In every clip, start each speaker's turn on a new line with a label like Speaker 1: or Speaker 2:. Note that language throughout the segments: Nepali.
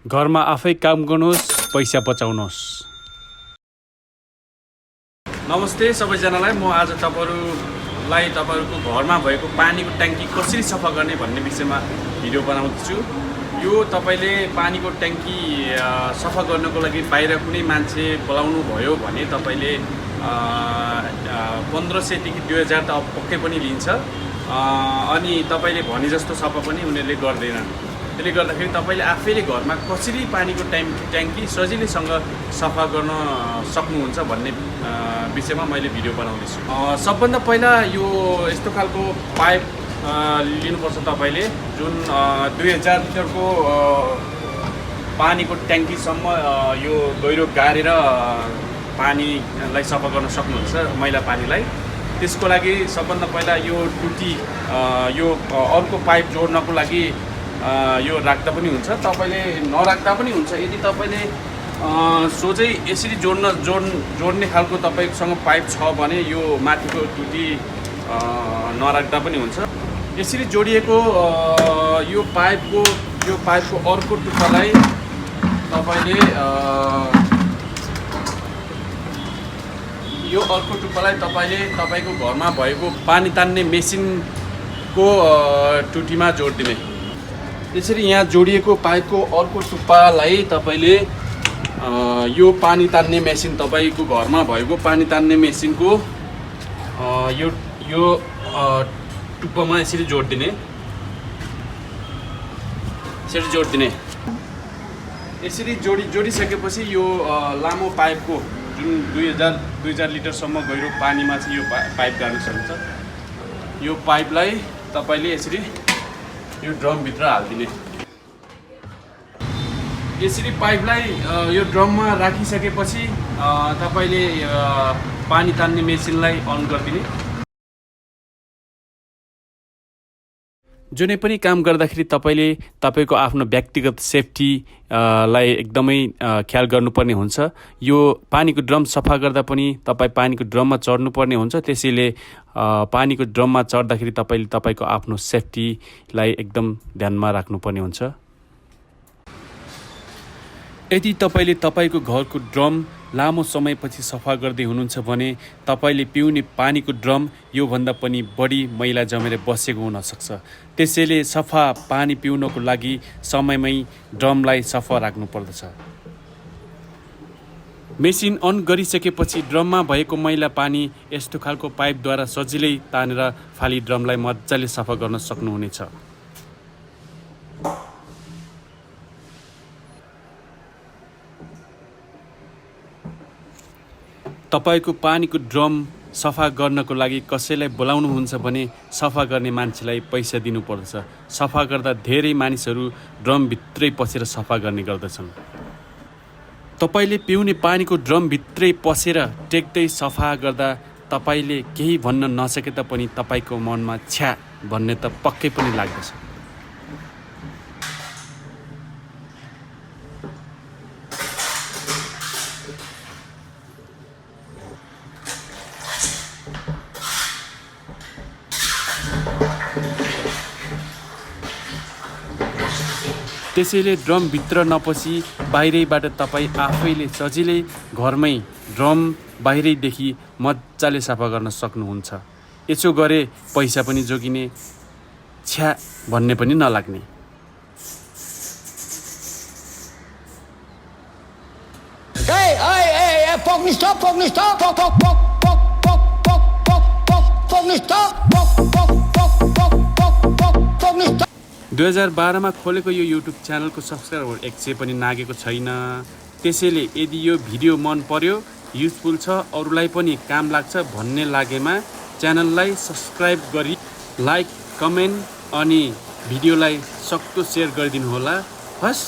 Speaker 1: घरमा आफै काम गर्नुहोस्, पैसा बचाउनुहोस्। नमस्ते सबैजनालाई। म आज तपाईँहरूको घरमा भएको पानीको ट्याङ्की कसरी सफा गर्ने भन्ने विषयमा भिडियो बनाउँछु। यो तपाईँले पानीको ट्याङ्की सफा गर्नको लागि बाहिर कुनै मान्छे बोलाउनु भयो भने तपाईँले 1500 देखि 2000 त पक्कै पनि लिन्छ। अनि तपाईँले भने जस्तो सफा पनि उनीहरूले गर्दैनन्। त्यसले गर्दाखेरि तपाईँले आफैले घरमा कसरी पानीको ट्याङ्की सजिलैसँग सफा गर्न सक्नुहुन्छ भन्ने विषयमा मैले भिडियो बनाउँदैछु। सबभन्दा पहिला यो यस्तो खालको पाइप लिनुपर्छ तपाईँले, जुन 2000 लिटरको पानीको ट्याङ्कीसम्म यो गहिरो गाडेर पानीलाई सफा गर्न सक्नुहुन्छ, मैला पानीलाई। त्यसको लागि सबभन्दा पहिला यो टुटी यो अर्को पाइप जोड्नको लागि यो राख्दा पनि हुन्छ, तपाईँले नराख्दा पनि हुन्छ। यदि तपाईँले सोझै यसरी जोड्ने खालको तपाईँसँग पाइप छ भने यो माथिको टुटी नराख्दा पनि हुन्छ। यसरी जोडिएको यो पाइपको अर्को टुप्पालाई तपाईँले तपाईँको घरमा भएको पानी तान्ने मेसिनको टुटीमा जोडिदिने। यसरी यहाँ जोडिएको पाइपको अर्को टुप्पालाई तपाईँले यो पानी तान्ने मेसिन, तपाईँको घरमा भएको पानी तान्ने मेसिनको यो टुप्पामा यसरी जोडिदिने। यसरी जोडिसकेपछि यो लामो पाइपको जुन 2000 लिटरसम्म गहिरो पानीमा चाहिँ यो पाइप गाड्न सकिन्छ। यो पाइपलाई तपाईँले यसरी यो ड्रमभित्र हालिदिने। यसरी पाइपलाई यो ड्रममा राखिसकेपछि तपाईँले पानी तान्ने मेसिनलाई अन गरिदिने। जुनै पनि काम गर्दाखेरि तपाईँले तपाईँको आफ्नो व्यक्तिगत सेफ्टीलाई एकदमै ख्याल गर्नुपर्ने हुन्छ। यो पानीको ड्रम सफा गर्दा पनि तपाईँ पानीको ड्रममा चढ्नुपर्ने हुन्छ। त्यसैले पानीको ड्रममा चढ्दाखेरि तपाईँले तपाईँको आफ्नो सेफ्टीलाई एकदम ध्यानमा राख्नुपर्ने हुन्छ। यदि तपाईँले तपाईँको घरको ड्रम लामो समयपछि सफा गर्दै हुनुहुन्छ भने तपाईँले पिउने पानीको ड्रम योभन्दा पनि बढी मैला जमेर बसेको हुनसक्छ। त्यसैले सफा पानी पिउनको लागि समयमै ड्रमलाई सफा राख्नुपर्दछ। मेसिन अन गरिसकेपछि ड्रममा भएको मैला पानी यस्तो खालको पाइपद्वारा सजिलै तानेर फाली ड्रमलाई मजाले सफा गर्न सक्नुहुनेछ। तपाईँको पानीको ड्रम सफा गर्नको लागि कसैलाई बोलाउनुहुन्छ भने सफा गर्ने मान्छेलाई पैसा दिनुपर्दछ। सफा गर्दा धेरै मानिसहरू ड्रमभित्रै पसेर सफा गर्ने गर्दछन्। तपाईँले पिउने पानीको ड्रमभित्रै पसेर टेक्दै सफा गर्दा तपाईँले केही भन्न नसके तापनि तपाईँको मनमा छ्या भन्ने त पक्कै पनि लाग्दछ। त्यसैले ड्रमभित्र नपसी बाहिरैबाट तपाईँ आफैले सजिलै घरमै ड्रम बाहिरैदेखि मजाले सफा गर्न सक्नुहुन्छ। यसो गरे पैसा पनि जोगिने, छ्या भन्ने पनि नलाग्ने। Hey, 2012मा खोलेको यो युट्युब च्यानलको सब्सक्राइबर 100 पनि नागेको छैन। त्यसैले यदि यो भिडियो मन पर्यो, युजफुल छ, अरूलाई पनि काम लाग्छ भन्ने लागेमा च्यानललाई सब्सक्राइब गरी लाइक, कमेन्ट अनि भिडियोलाई सक्दो सेयर गरिदिनु होला। हस्,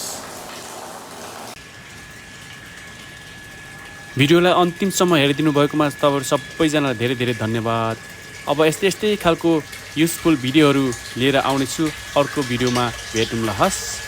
Speaker 1: भिडियोलाई अन्तिमसम्म हेरिदिनु भएकोमा तपाईँहरू सबैजनालाई धेरै धेरै धन्यवाद। अब यस्तै खालको युजफुल भिडियोहरू लिएर आउनेछु। अर्को भिडियोमा भेटौँला। हस्।